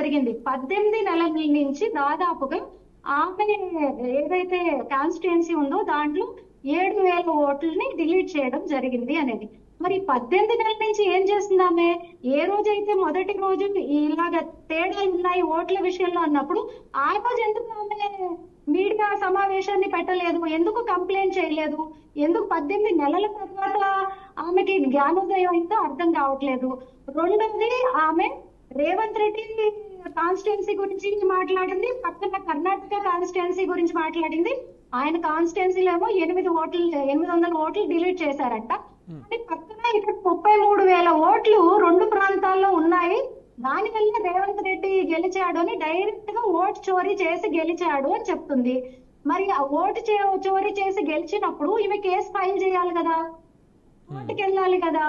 జరిగింది. 18 నెలల నుంచి దాదాపుగా ఆమె ఏదైతే కాన్స్టిట్యుయెన్సీ ఉందో దాంట్లో 7,000 ఓట్లని డిలీట్ చేయడం జరిగింది అనేది. మరి 18 నెలల నుంచి ఏం చేస్తుంది ఆమె? ఏ రోజైతే మొదటి రోజు ఇలాగ తేడాలు ఉన్నాయి ఓట్ల విషయంలో అన్నప్పుడు ఆ రోజు ఎందుకు ఆమె మీడియా సమావేశాన్ని పెట్టలేదు? ఎందుకు కంప్లైంట్ చేయలేదు? ఎందుకు 18 నెలల తర్వాత ఆమెకి జ్ఞానోదయం అయిందో అర్థం కావట్లేదు. రెండోది, ఆమె రేవంత్ రెడ్డి కాన్స్టిట్యుయెన్సీ గురించి మాట్లాడింది, పక్కన కర్ణాటక కాన్స్టిట్యుయెన్సీ గురించి మాట్లాడింది. ఆయన కాన్స్టిట్యుయెన్సీలో ఏమో 800 ఓట్లు డిలీట్ చేశారట. కానీ పక్కన ఇక్కడ 33,000 ఓట్లు 2 ప్రాంతాల్లో ఉన్నాయి. దానివల్ల రేవంత్ రెడ్డి గెలిచాడు అని డైరెక్ట్ గా ఓటు చోరీ చేసి గెలిచాడు అని చెప్తుంది. మరి ఆ ఓటు చోరీ చేసి గెలిచినప్పుడు ఈమె కేసు ఫైల్ చేయాలి కదా, కోర్టుకి వెళ్ళాలి కదా.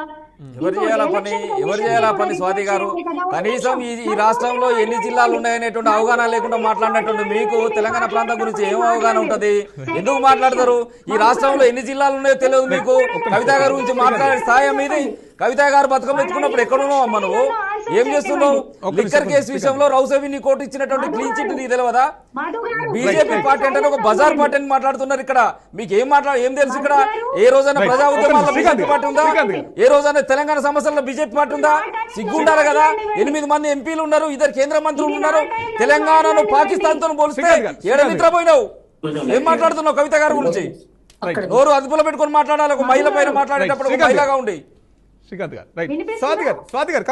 ఎవరు చేయాలా పని స్వాతి గారు? కనీసం ఈ రాష్ట్రంలో ఎన్ని జిల్లాలు ఉన్నాయనేటువంటి అవగాహన లేకుండా మాట్లాడినటువంటి మీకు తెలంగాణ ప్రాంతం గురించి ఏం అవగాహన ఉంటది? ఎందుకు మాట్లాడతారు? ఈ రాష్ట్రంలో ఎన్ని జిల్లాలు ఉన్నాయో తెలియదు మీకు. కవిత గారి గురించి మాట్లాడే స్థాయి మీది. కవిత గారు బతుకమ్మ ఎత్తుకున్నప్పుడు ఎక్కడున్నావు అమ్మ? నువ్వు ఏం చేస్తున్నావు? లిక్కర్ కేసు విషయంలో రౌసవిని కోర్టు ఇచ్చినటువంటి క్లీన్ చిట్ నీకు తెలియదా? బీజేపీ పార్టీ అంటే ఒక బజార్ పార్టీ అని మాట్లాడుతున్నారు ఇక్కడ. మీకు ఏం తెలుసు ఇక్కడ? ఏ రోజైనా ప్రజా ఉద్యమాల్లో బీజేపీ పార్టీ ఉందా? ఏ రోజైనా తెలంగాణ సమస్యల్లో బీజేపీ పార్టీ ఉందా? సిగ్గుండాలి కదా. 8 మంది ఎంపీలు ఉన్నారు, 2 కేంద్ర మంత్రులు ఉన్నారు. తెలంగాణను పాకిస్తాన్ తో పోలిస్తే ఏడ నిద్రపోయినావు? ఏం మాట్లాడుతున్నావు కవిత గారి గురించి? నోరు అదుపులో పెట్టుకొని మాట్లాడాలి. ఒక మహిళ పైన మాట్లాడేటప్పుడు మహిళగా ఉండి. శ్రీకాంత్ గారు, స్వాతి గారు